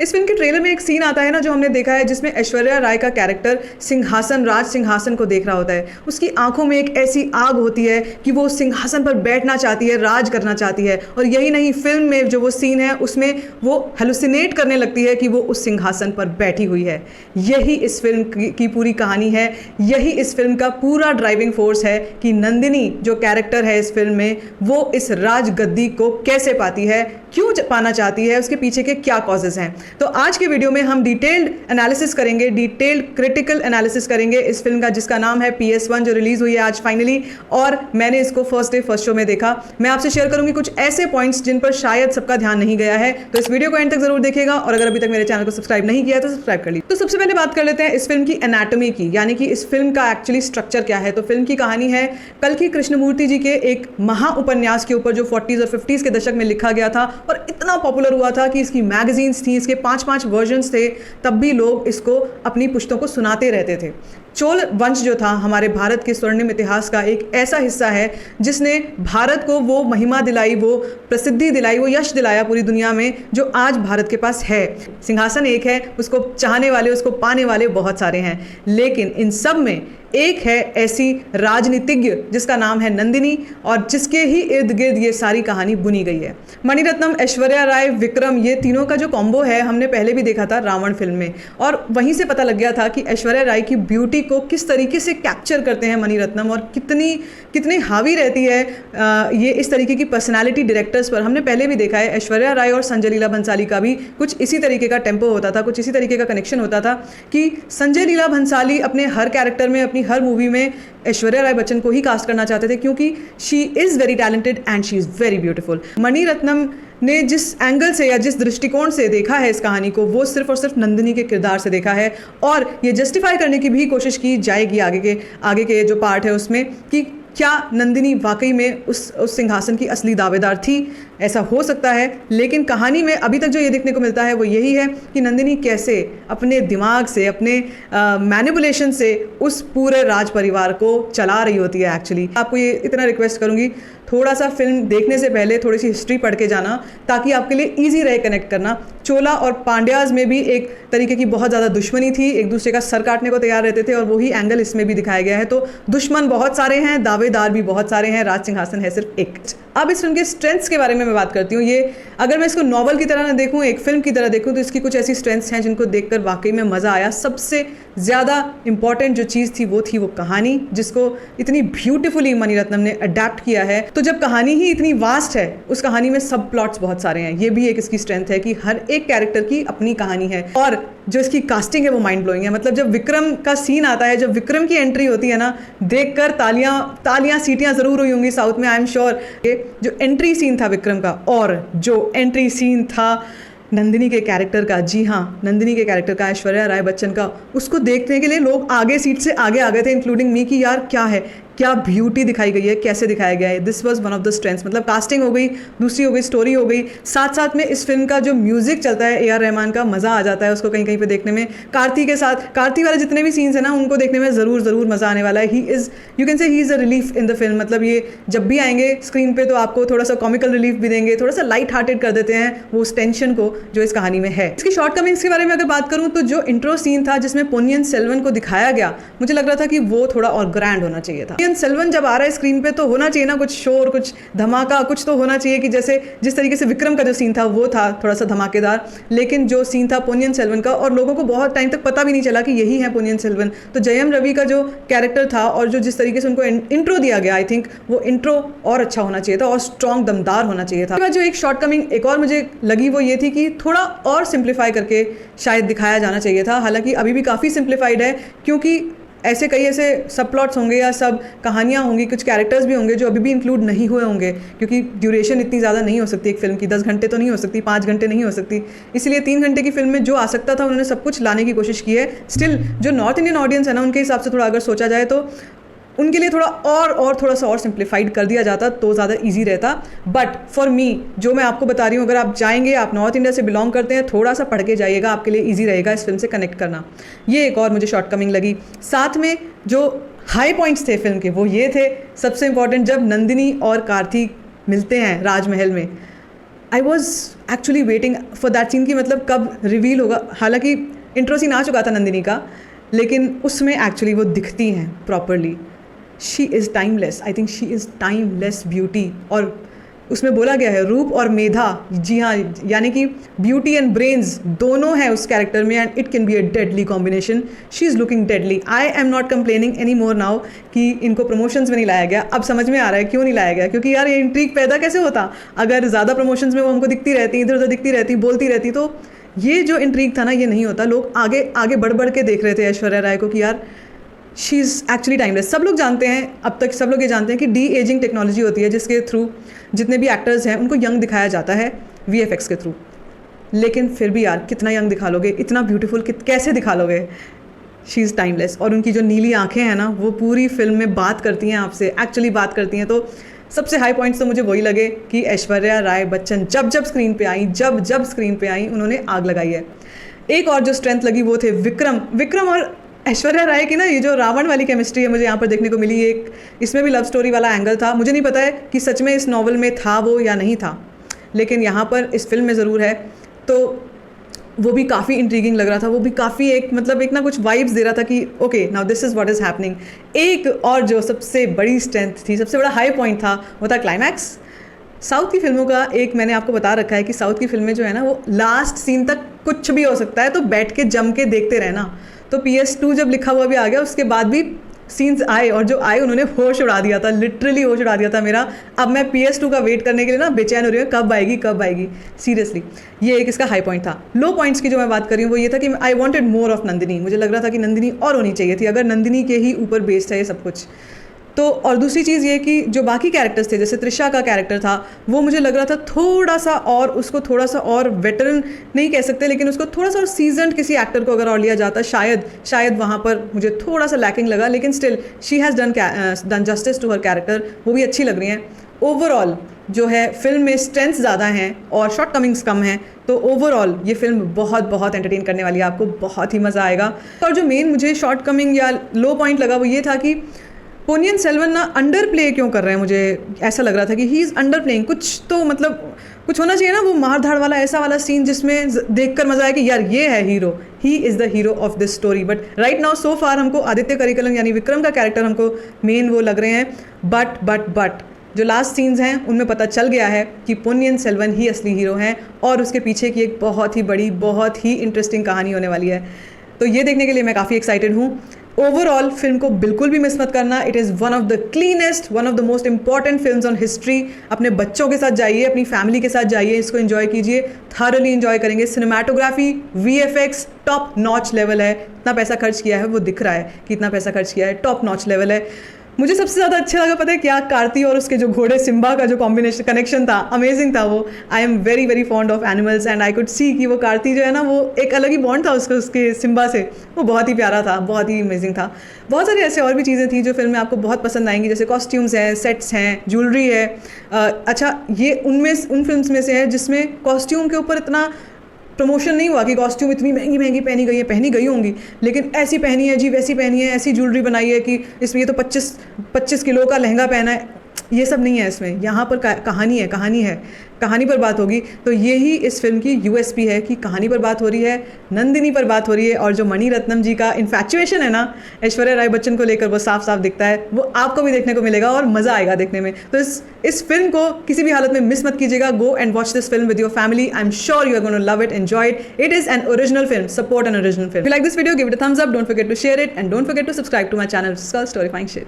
इस फिल्म के ट्रेलर में एक सीन आता है ना, जो हमने देखा है, जिसमें ऐश्वर्या राय का कैरेक्टर सिंहासन, राज सिंहासन को देख रहा होता है। उसकी आंखों में एक ऐसी आग होती है कि वो सिंहासन पर बैठना चाहती है, राज करना चाहती है। और यही नहीं, फिल्म में जो वो सीन है उसमें वो हेलुसिनेट करने लगती है कि वो उस सिंहासन पर बैठी हुई है। यही इस फिल्म की पूरी कहानी है, यही इस फिल्म का पूरा ड्राइविंग फोर्स है कि नंदिनी जो कैरेक्टर है इस फिल्म में, वो इस राज गद्दी को कैसे पाती है, क्यों पाना चाहती है, उसके पीछे के क्या कॉजेज हैं। तो आज के वीडियो में हम डिटेल्ड एनालिसिस करेंगे, डिटेल्ड क्रिटिकल एनालिसिस करेंगे इस फिल्म का, जिसका नाम है PS1, जो रिलीज हुई है आज फाइनली। और मैंने इसको फर्स्ट डे फर्स्ट शो में देखा। मैं आपसे शेयर करूंगी कुछ ऐसे पॉइंट्स जिन पर शायद सबका ध्यान नहीं गया है। तो इस वीडियो को एंड तक जरूर देखिएगा, और अगर अभी तक मेरे चैनल को सब्सक्राइब नहीं किया है तो सब्सक्राइब कर लीजिए। तो सबसे पहले बात कर लेते हैं इस फिल्म की एनाटॉमी की, यानी कि इस फिल्म का एक्चुअली स्ट्रक्चर क्या है। तो फिल्म की कहानी है कल्कि कृष्णमूर्ति जी के एक महाउपन्यास के ऊपर, जो 40s और 50s के दशक में लिखा गया था और इतना पॉपुलर हुआ था कि इसकी मैगजीन्स थी, इसके 5-5 वर्जन्स थे, तब भी लोग इसको अपनी पुश्तों को सुनाते रहते थे। चोल वंश जो था हमारे भारत के स्वर्णिम इतिहास का एक ऐसा हिस्सा है जिसने भारत को वो महिमा दिलाई, वो प्रसिद्धि दिलाई, वो यश दिलाया पूरी दुनिया में, जो आज भारत के पास है। सिंहासन एक है, उसको चाहने वाले, उसको पाने वाले बहुत सारे हैं, लेकिन इन सब में एक है ऐसी राजनीतिज्ञ जिसका नाम है नंदिनी, और जिसके ही इर्द गिर्द ये सारी कहानी बुनी गई है। मणिरत्नम, ऐश्वर्या राय, विक्रम, ये तीनों का जो कॉम्बो है हमने पहले भी देखा था रावण फिल्म में, और वहीं से पता लग गया था कि ऐश्वर्या राय की ब्यूटी को किस तरीके से कैप्चर करते हैं मणिरत्नम, और कितनी हावी रहती है ये इस तरीके की पर्सनैलिटी डायरेक्टर्स पर। हमने पहले भी देखा है ऐश्वर्या राय और संजय लीला भंसाली का भी कुछ इसी तरीके का टेम्पो होता था, कुछ इसी तरीके का कनेक्शन होता था कि संजय लीला भंसाली अपने हर कैरेक्टर में, अपनी हर मूवी में ऐश्वर्या राय बच्चन को ही कास्ट करना चाहते थे, क्योंकि she is very talented and she is very beautiful. Maniratnam ने जिस एंगल से या जिस दृष्टिकोण से देखा है इस कहानी को, वो सिर्फ और सिर्फ नंदिनी के किरदार से देखा है, और ये जस्टिफाई करने की भी कोशिश की जाएगी आगे के जो पार्ट है उसमें, कि क्या नंदिनी वाकई में उस सिंहासन की असली दावेदार थी। ऐसा हो सकता है, लेकिन कहानी में अभी तक जो ये देखने को मिलता है वो यही है कि नंदिनी कैसे अपने दिमाग से, अपने मैनिपुलेशन से उस पूरे राज परिवार को चला रही होती है। एक्चुअली आपको ये इतना रिक्वेस्ट करूँगी, थोड़ा सा फिल्म देखने से पहले थोड़ी सी हिस्ट्री पढ़ के जाना, ताकि आपके लिए ईजी रहे कनेक्ट करना। चोला और पांड्याज में भी एक तरीके की बहुत ज़्यादा दुश्मनी थी, एक दूसरे का सर काटने को तैयार रहते थे, और वही एंगल इसमें भी दिखाया गया है। तो दुश्मन बहुत सारे हैं, दावेदार भी बहुत सारे हैं, राज सिंहासन है सिर्फ एक। अब इस फिल्म के स्ट्रेंथ्स के बारे में मैं बात करती हूँ। ये अगर मैं इसको नॉवल की तरह ना देखूँ, एक फिल्म की तरह देखूँ, तो इसकी कुछ ऐसी स्ट्रेंथ्स हैं जिनको देखकर वाकई में मज़ा आया। सबसे ज़्यादा इंपॉर्टेंट जो चीज़ थी वो कहानी, जिसको इतनी ब्यूटीफुली मणिरत्नम ने अडेप्ट किया है। तो जब कहानी ही इतनी वास्ट है, उस कहानी में सब प्लॉट्स बहुत सारे हैं, ये भी एक इसकी स्ट्रेंथ है कि हर एक कैरेक्टर की अपनी कहानी है। और जो इसकी कास्टिंग है वो माइंड ब्लोइंग है। मतलब जब विक्रम का सीन आता है, जब विक्रम की एंट्री होती है ना, देखकर तालियां सीटियां जरूर हुई होंगी साउथ में, आई एम श्योर। जो एंट्री सीन था विक्रम का, और जो एंट्री सीन था नंदिनी के कैरेक्टर का, जी हाँ, नंदिनी के कैरेक्टर का, ऐश्वर्या राय बच्चन का, उसको देखने के लिए लोग आगे सीट से आगे आ गए थे, इंक्लूडिंग मी, कि यार क्या है, क्या ब्यूटी दिखाई गई है, कैसे दिखाया गया है। This was one of the strengths. मतलब कास्टिंग हो गई, दूसरी हो गई स्टोरी हो गई, साथ साथ में इस फिल्म का जो म्यूजिक चलता है AR रहमान का, मज़ा आ जाता है उसको कहीं कहीं पे देखने में। कार्ती के साथ, कार्ती वाले जितने भी सीन्स हैं ना, उनको देखने में ज़रूर मज़ा आने वाला है। He is, you can say he is a relief in the film. मतलब ये जब भी आएंगे स्क्रीन पे तो आपको थोड़ा सा कॉमिकल रिलीफ भी देंगे, थोड़ा सा लाइट हार्टेड कर देते हैं वो उस टेंशन को जो इस कहानी में है। इसकी शॉर्ट कमिंग्स के बारे में अगर बात करूँ, तो जो इंट्रो सीन था जिसमें पोन्नियन सेल्वन को दिखाया गया, मुझे लग रहा था कि वो थोड़ा और ग्रैंड होना चाहिए था। पोन्नियन सेल्वन जब आ रहा है स्क्रीन पे तो होना चाहिए ना कुछ शोर, कुछ धमाका, कुछ तो होना चाहिए, कि जैसे जिस तरीके से विक्रम का जो सीन था वो था थोड़ा सा धमाकेदार, लेकिन जो सीन था पोन्नियन सेल्वन का, और लोगों को बहुत टाइम तक पता भी नहीं चला कि यही है पोन्नियन सेल्वन। तो जयम रवि का जो कैरेक्टर था और जो जिस तरीके से उनको इंट्रो दिया गया, आई थिंक वो इंट्रो और अच्छा होना चाहिए था, और स्ट्रॉन्ग, दमदार होना चाहिए था। जो एक शॉर्ट कमिंग एक और मुझे लगी वो ये थी कि थोड़ा और सिंप्लीफाई करके शायद दिखाया जाना चाहिए था। हालांकि अभी भी काफ़ी सिंप्लीफाइड है, क्योंकि ऐसे कई ऐसे सब प्लॉट्स होंगे या सब कहानियाँ होंगी, कुछ कैरेक्टर्स भी होंगे जो अभी भी इंक्लूड नहीं हुए होंगे, क्योंकि ड्यूरेशन इतनी ज़्यादा नहीं हो सकती एक फिल्म की। 10 घंटे तो नहीं हो सकती, 5 घंटे नहीं हो सकती, इसलिए 3 घंटे की फिल्म में जो आ सकता था उन्होंने सब कुछ लाने की कोशिश की है। स्टिल जो नॉर्थ इंडियन ऑडियंस है ना, उनके हिसाब से थोड़ा अगर सोचा जाए तो उनके लिए थोड़ा सा और सिंप्लीफाइड कर दिया जाता तो ज़्यादा इजी रहता। बट फॉर मी, जो मैं आपको बता रही हूँ, अगर आप जाएंगे, आप नॉर्थ इंडिया से बिलोंग करते हैं, थोड़ा सा पढ़ के जाइएगा, आपके लिए इजी रहेगा इस फिल्म से कनेक्ट करना। ये एक और मुझे शॉर्ट कमिंग लगी। साथ में जो हाई पॉइंट्स थे फिल्म के वो ये थे, सबसे इंपॉर्टेंट, जब नंदिनी और कार्तिक मिलते हैं राजमहल में, I was actually waiting for that scene कि मतलब कब रिवील होगा। हालांकि इंट्रो सीन आ चुका था नंदिनी का, लेकिन उसमें एक्चुअली वो दिखती हैं properly. She is timeless, I think she is timeless beauty. और उसमें बोला गया है रूप और मेधा, जी हाँ, यानी कि ब्यूटी एंड ब्रेन्स दोनों हैं उस कैरेक्टर में, and it can be a deadly combination. She is looking deadly. I am not complaining any more now कि इनको प्रमोशंस में नहीं लाया गया। अब समझ में आ रहा है क्यों नहीं लाया गया, क्योंकि यार ये इंट्रीग पैदा कैसे होता अगर ज़्यादा प्रमोशंस में वो हमको दिखती रहती, इधर उधर दिखती रहती, बोलती रहती, तो ये जो इंट्रीग था ना ये नहीं होता। लोग आगे आगे बढ़ बढ़ के देख रहे थे ऐश्वर्या राय को कि यार शी इज़ एक्चुअली टाइमलेस। सब लोग जानते हैं, अब तक सब लोग ये जानते हैं कि डी एजिंग टेक्नोलॉजी होती है जिसके थ्रू जितने भी एक्टर्स हैं उनको यंग दिखाया जाता है VFX के थ्रू। लेकिन फिर भी यार कितना यंग दिखा लोगे, इतना ब्यूटीफुल कैसे दिखा लोगे। She is timeless. और उनकी जो नीली आंखें हैं ना वो पूरी फिल्म में बात करती हैं आपसे, एक्चुअली बात करती हैं। तो सबसे हाई पॉइंट्स तो मुझे वही लगे कि ऐश्वर्या राय बच्चन जब जब स्क्रीन पे आई, जब जब स्क्रीन पे आई उन्होंने आग लगाई है। एक और जो स्ट्रेंथ लगी वो थे विक्रम और ऐश्वर्या राय की ना ये जो रावण वाली केमिस्ट्री है मुझे यहाँ पर देखने को मिली। एक इसमें भी लव स्टोरी वाला एंगल था। मुझे नहीं पता है कि सच में इस नॉवल में था वो या नहीं था, लेकिन यहाँ पर इस फिल्म में ज़रूर है। तो वो भी काफ़ी इंट्रीगिंग लग रहा था, वो भी काफ़ी एक मतलब एक ना कुछ वाइब्स दे रहा था कि okay now this is what is happening. एक और जो सबसे बड़ी स्ट्रेंथ थी, सबसे बड़ा हाई पॉइंट था, वो था क्लाइमैक्स। साउथ की फिल्मों का एक मैंने आपको बता रखा है कि साउथ की फिल्में जो है ना वो लास्ट सीन तक कुछ भी हो सकता है, तो बैठ के जम के देखते रहना। तो PS2 जब लिखा हुआ भी आ गया उसके बाद भी सीन्स आए, और जो आए उन्होंने होश उड़ा दिया था, लिटरली होश उड़ा दिया था मेरा। अब मैं PS2 का वेट करने के लिए ना बेचैन हो रही हूँ, कब आएगी सीरियसली। ये एक इसका हाई पॉइंट था। लो पॉइंट्स की जो मैं बात कर रही हूँ वो ये था कि I wanted more of Nandini. मुझे लग रहा था कि नंदिनी और होनी चाहिए थी, अगर नंदिनी के ही ऊपर बेस्ड है ये सब कुछ। तो और दूसरी चीज़ ये कि जो बाकी कैरेक्टर्स थे, जैसे त्रिशा का कैरेक्टर था, वो मुझे लग रहा था थोड़ा सा और उसको थोड़ा सा और वेटरन नहीं कह सकते, लेकिन उसको थोड़ा सा और सीजन्ड किसी एक्टर को अगर और लिया जाता शायद वहाँ पर मुझे थोड़ा सा लैकिंग लगा। लेकिन still she has done justice to her character, वो भी अच्छी लग रही हैं। ओवरऑल जो है फिल्म में स्ट्रेंथ्स ज़्यादा हैं और शॉर्ट कमिंग्स कम हैं, तो ओवरऑल ये फिल्म बहुत बहुत एंटरटेन करने वाली है, आपको बहुत ही मज़ा आएगा। और जो मेन मुझे शॉर्ट कमिंग या लो पॉइंट लगा वो ये था कि पोनियन सेल्वन ना अंडर प्ले क्यों कर रहे हैं। मुझे ऐसा लग रहा था कि ही इज़ अंडर प्लेइंग। कुछ तो मतलब कुछ होना चाहिए ना, वो मार धाड़ वाला ऐसा वाला सीन जिसमें देखकर मजा आए कि यार ये है hero, he is the hero of this story. But right now so far हमको आदित्य करिकलन यानी विक्रम का कैरेक्टर हमको मेन वो लग रहे हैं। बट जो लास्ट सीन्स हैं उनमें पता चल गया है कि पोनियन सेल्वन ही असली हीरो हैं, और उसके पीछे की एक बहुत ही बड़ी बहुत ही इंटरेस्टिंग कहानी होने वाली है। तो ये देखने के लिए मैं काफ़ी एक्साइटेड हूँ। ओवरऑल फिल्म को बिल्कुल भी मिस मत करना। It is one of the cleanest, one of the most important films on history. अपने बच्चों के साथ जाइए, अपनी फैमिली के साथ जाइए, इसको एंजॉय कीजिए, थारली एंजॉय करेंगे। Cinematography VFX top notch level है। इतना पैसा खर्च किया है वो दिख रहा है कि इतना पैसा खर्च किया है, टॉप नॉच लेवल है। मुझे सबसे ज़्यादा अच्छा लगा पता है क्या, कार्ती और उसके जो घोड़े सिम्बा का जो कॉम्बिनेशन कनेक्शन था, अमेजिंग था वो। I am very very fond of animals and I could see कि वो कार्ती जो है ना वो एक अलग ही बॉन्ड था उसके सिम्बा से, वो बहुत ही प्यारा था, बहुत ही अमेजिंग था। बहुत सारी ऐसे और भी चीज़ें थी जो फिल्म में आपको बहुत पसंद आएंगी, जैसे कॉस्ट्यूम्स हैं, सेट्स हैं, ज्वेलरी है। अच्छा ये उन फिल्म्स में से है जिसमें कॉस्ट्यूम के ऊपर इतना प्रमोशन नहीं हुआ कि कॉस्ट्यूम इतनी महंगी महंगी पहनी गई होंगी, लेकिन ऐसी पहनी है जी, वैसी पहनी है, ऐसी ज्वेलरी बनाई है कि इसमें ये तो 25 किलो का लहंगा पहना है, ये सब नहीं है इसमें। यहाँ पर कहानी है, कहानी पर बात होगी। तो यही इस फिल्म की USP है कि कहानी पर बात हो रही है, नंदिनी पर बात हो रही है, और जो मणि रत्नम जी का इन्फैचुएशन है ना ऐश्वर्या राय बच्चन को लेकर, वो साफ साफ दिखता है। वो आपको भी देखने को मिलेगा और मज़ा आएगा देखने में। तो इस फिल्म को किसी भी हालत में मिस मत कीजिएगा। Go and watch this film with your family. I am sure you are gonna love it, enjoy it. It is an original film, support an original film. If you like this video, give it a thumbs up, don't forget to share it, and don't forget to subscribe to my channel, which is called Storyfying Shit.